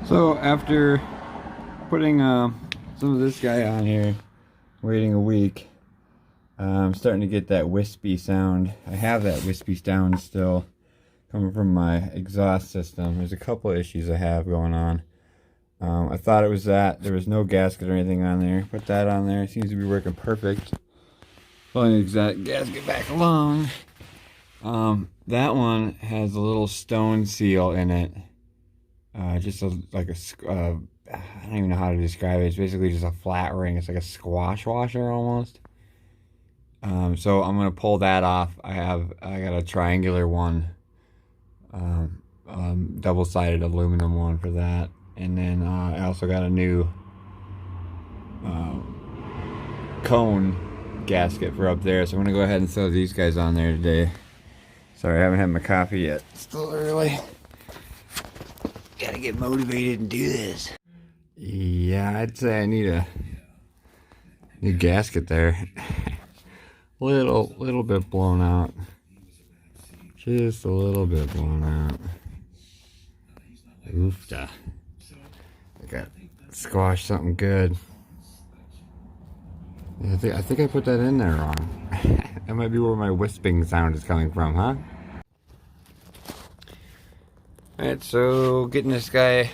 So after putting some of this guy on here, waiting a week, I'm starting to get that wispy sound. I have that wispy sound still coming from my exhaust system. There's a couple of issues I have going on. I thought it was that. There was no gasket or anything on there. Put that on there. It seems to be working perfect. Pulling that gasket back along. That one has a little stone seal in it. Just like a, I don't even know how to describe it. It's basically just a flat ring. It's like a squash washer almost. So I'm gonna pull that off. I got a triangular one, double-sided aluminum one for that, and then I also got a new cone gasket for up there. So I'm gonna go ahead and throw these guys on there today. Sorry, I haven't had my coffee yet. It's still early. Gotta get motivated and do this. Yeah, I'd say I need a new gasket there. little bit blown out. Just a little bit blown out. Oofta. I got squashed something good. Yeah, I think I put that in there wrong. That might be where my wisping sound is coming from, huh? Alright, so getting this guy,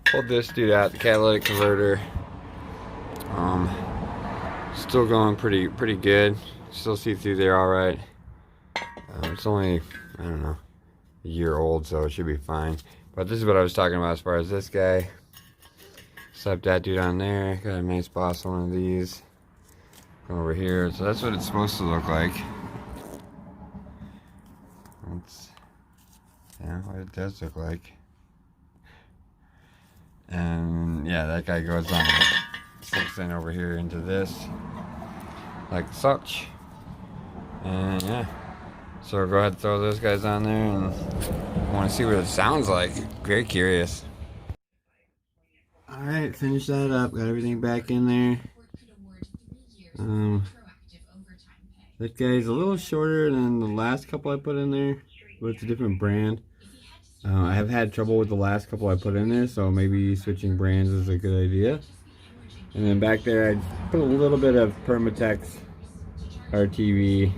pulled this dude out, the catalytic converter. Still going pretty good. Still see through there alright. It's only, I don't know, a year old, so it should be fine. But this is what I was talking about as far as this guy. Slap that dude on there. Got a nice boss one of these. Go over here. So that's what it's supposed to look like. That's, yeah, what it does look like. And yeah, that guy goes on, slips in over here into this, like such. And yeah, so go ahead and throw those guys on there, and I want to see what it sounds like. Very curious. Alright, finish that up. Got everything back in there. That guy's a little shorter than the last couple I put in there, but it's a different brand. I have had trouble with the last couple I put in there, so maybe switching brands is a good idea. And then back there I put a little bit of Permatex RTV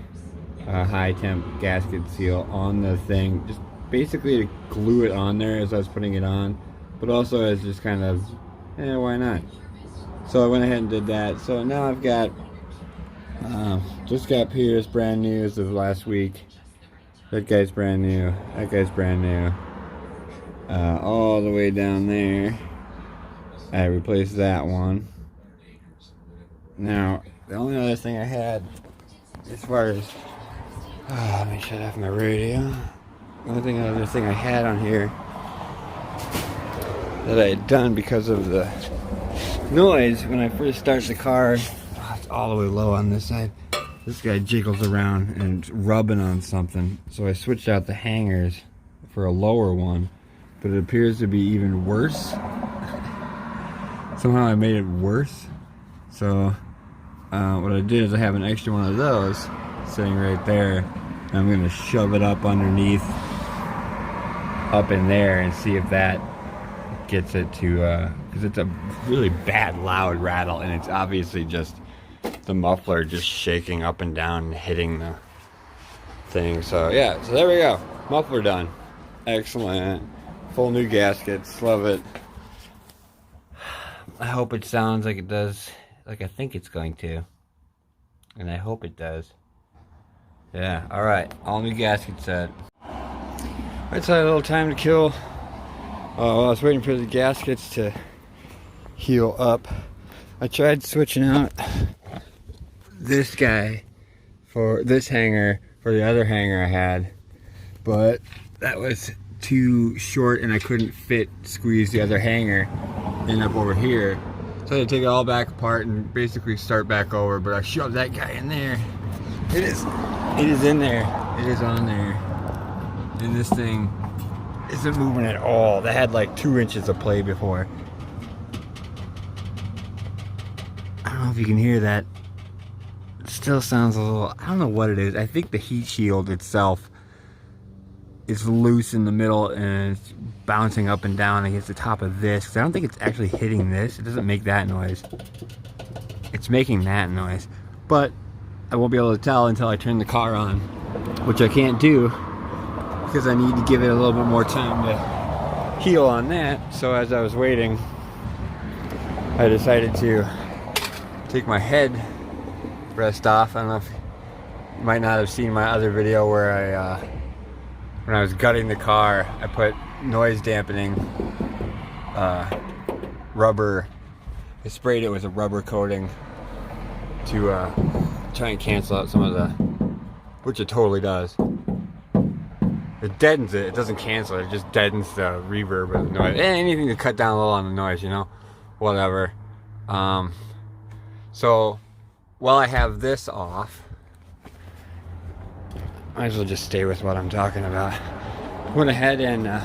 high temp gasket seal on the thing, just basically to glue it on there as I was putting it on, but also as just kind of, why not? So I went ahead and did that. So now I've got just got Pierce brand new as of last week. That guy's brand new. That guy's brand new. All the way down there, I replaced that one. Now, the only other thing I had, as far as, let me shut off my radio. The only other thing I had on here that I had done because of the noise when I first start the car, it's all the way low on this side. This guy jiggles around and it's rubbing on something. So I switched out the hangers for a lower one, but it appears to be even worse. Somehow I made it worse. So what I did is I have an extra one of those sitting right there, and I'm gonna shove it up underneath, up in there, and see if that gets it to, because it's a really bad loud rattle, and it's obviously just the muffler just shaking up and down and hitting the thing. So yeah, so there we go, muffler done. Excellent. Full new gaskets, love it. I hope it sounds like it does, like I think it's going to, and I hope it does. Yeah, alright, all new gasket set. Alright, so I had a little time to kill while I was waiting for the gaskets to heal up. I tried switching out this guy for this hanger for the other hanger I had, but that was too short and I couldn't squeeze the other hanger in up over here. So I had to take it all back apart and basically start back over, but I shoved that guy in there. It is in there. It is on there. And this thing isn't moving at all. That had like 2 inches of play before. I don't know if you can hear that. It still sounds a little, I don't know what it is. I think the heat shield itself it's loose in the middle and it's bouncing up and down against the top of this. 'Cause I don't think it's actually hitting this. It doesn't make that noise. It's making that noise. But I won't be able to tell until I turn the car on, which I can't do because I need to give it a little bit more time to heal on that. So as I was waiting, I decided to take my head rest off. I don't know if you might not have seen my other video where when I was gutting the car, I put noise dampening rubber. I sprayed it with a rubber coating to try and cancel out some of the, which it totally does. It deadens it. It doesn't cancel it. It just deadens the reverb of the noise. Anything to cut down a little on the noise, you know, whatever. So while I have this off, might as well just stay with what I'm talking about. Went ahead and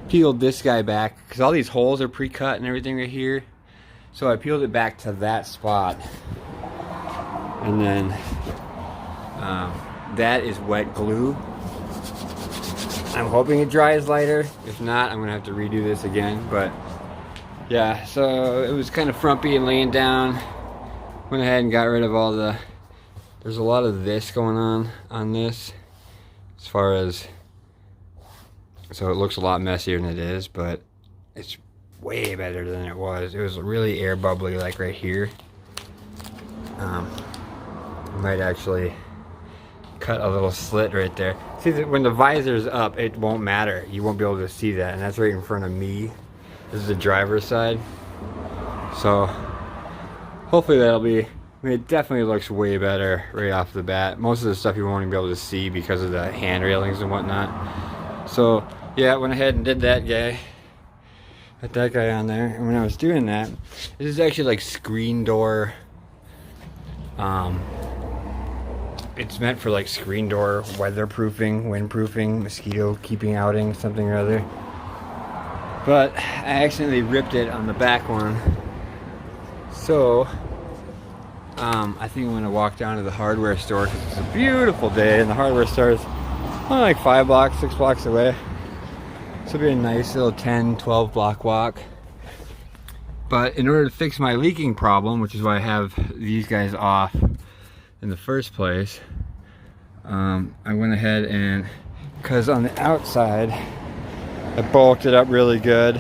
peeled this guy back because all these holes are pre-cut and everything right here. So I peeled it back to that spot, and then that is wet glue. I'm hoping it dries lighter. If not, I'm gonna have to redo this again. But yeah, so it was kind of frumpy and laying down. Went ahead and got rid of all the. There's a lot of this going on this. As far as, so it looks a lot messier than it is, but it's way better than it was. It was really air bubbly, like right here. Might actually cut a little slit right there. See, when the visor's up, it won't matter. You won't be able to see that, and that's right in front of me. This is the driver's side. So hopefully that'll be. I mean, it definitely looks way better right off the bat. Most of the stuff you won't even be able to see because of the hand railings and whatnot. So yeah, I went ahead and did that guy. Got that guy on there. And when I was doing that, this is actually like screen door. It's meant for like screen door weatherproofing, windproofing, mosquito keeping outing, something or other. But I accidentally ripped it on the back one. So I think I'm gonna walk down to the hardware store because it's a beautiful day, and the hardware store is only like 5 blocks, 6 blocks away. So it'll be a nice little 10, 12 block walk. But in order to fix my leaking problem, which is why I have these guys off in the first place, I went ahead and, because on the outside I bulked it up really good,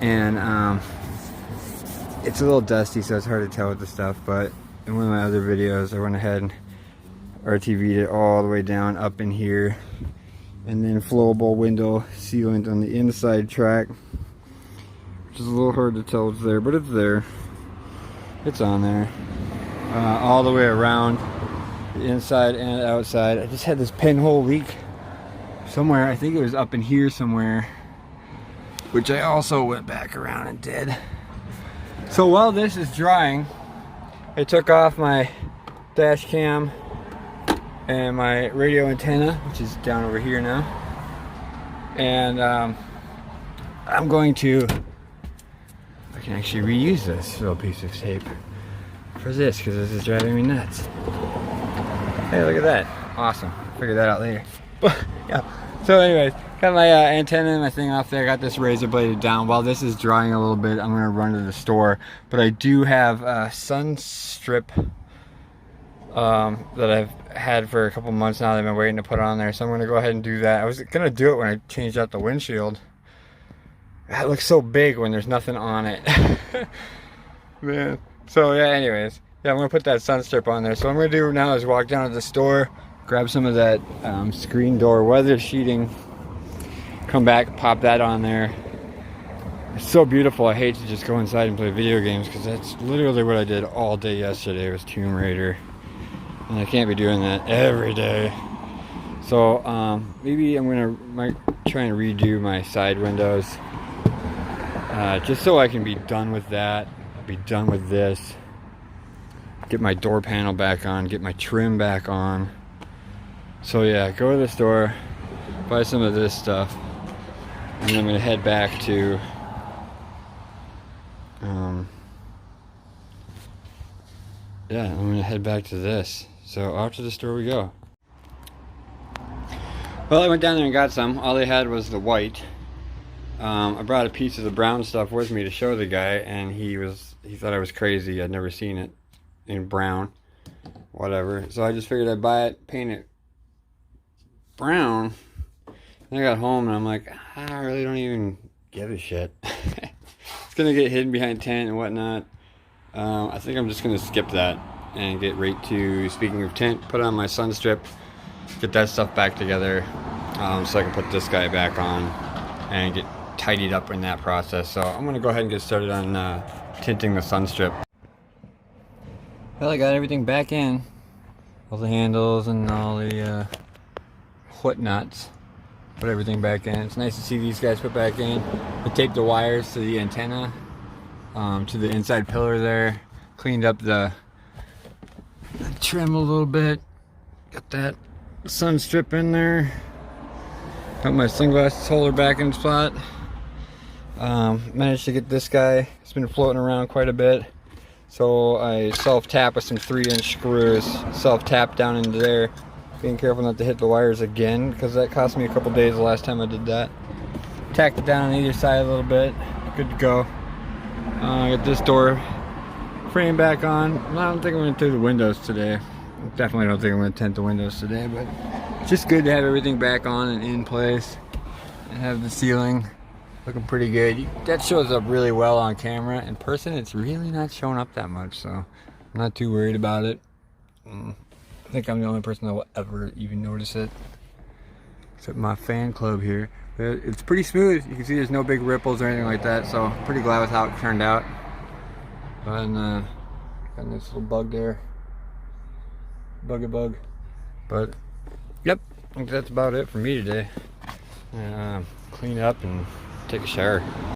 and it's a little dusty, so it's hard to tell with the stuff, but in one of my other videos I went ahead and RTV'd it all the way down up in here, and then flowable window sealant on the inside track, which is a little hard to tell it's there, but it's there. It's on there. All the way around the inside and outside. I just had this pinhole leak somewhere. I think it was up in here somewhere, which I also went back around and did. So while this is drying, I took off my dash cam and my radio antenna, which is down over here now, and I'm going to, I can actually reuse this little piece of tape for this because this is driving me nuts. Hey, look at that. Awesome. Figure that out later. But yeah, so anyways, got my antenna and my thing off there. Got this razor bladed down. While this is drying a little bit, I'm going to run to the store. But I do have a sunstrip that I've had for a couple months now that I've been waiting to put on there. So I'm going to go ahead and do that. I was going to do it when I changed out the windshield. That looks so big when there's nothing on it. Man. So yeah, anyways. Yeah, I'm going to put that sunstrip on there. So what I'm going to do now is walk down to the store, grab some of that screen door weather sheeting, come back, pop that on there. It's so beautiful. I hate to just go inside and play video games because that's literally what I did all day yesterday was Tomb Raider. And I can't be doing that every day. So maybe might try and redo my side windows. Just so I can be done with that. Be done with this. Get my door panel back on, get my trim back on. So yeah, go to the store, buy some of this stuff, and then I'm gonna head back to I'm gonna head back to this. So off to the store we go. Well, I went down there and got some. All they had was the white. I brought a piece of the brown stuff with me to show the guy, and he thought I was crazy. I'd never seen it in brown, whatever. So I just figured I'd buy it, paint it brown. And I got home and I'm like, I really don't even give a shit. It's gonna get hidden behind tint and whatnot. I think I'm just gonna skip that and get right to, speaking of tint, put on my sunstrip, get that stuff back together, so I can put this guy back on and get tidied up in that process. So I'm gonna go ahead and get started on tinting the sunstrip. Well, I got everything back in, all the handles and all the whatnots. Put everything back in. It's nice to see these guys put back in. I taped the wires to the antenna, to the inside pillar there. Cleaned up the trim a little bit. Got that sun strip in there. Got my sunglasses holder back in spot. Managed to get this guy. It's been floating around quite a bit. So I self-tap with some 3-inch screws. Self-tap down into there. Being careful not to hit the wires again, because that cost me a couple days the last time I did that. Tacked it down on either side a little bit. Good to go. Got this door frame back on. I don't think I'm going to do the windows today. Definitely don't think I'm going to tint the windows today, but it's just good to have everything back on and in place. And have the ceiling looking pretty good. That shows up really well on camera. In person, it's really not showing up that much, so I'm not too worried about it. I think I'm the only person that will ever even notice it, except my fan club here. But it's pretty smooth. You can see there's no big ripples or anything like that, so I'm pretty glad with how it turned out. And got this little bug there, bug. But yep, I think that's about it for me today. Clean up and take a shower.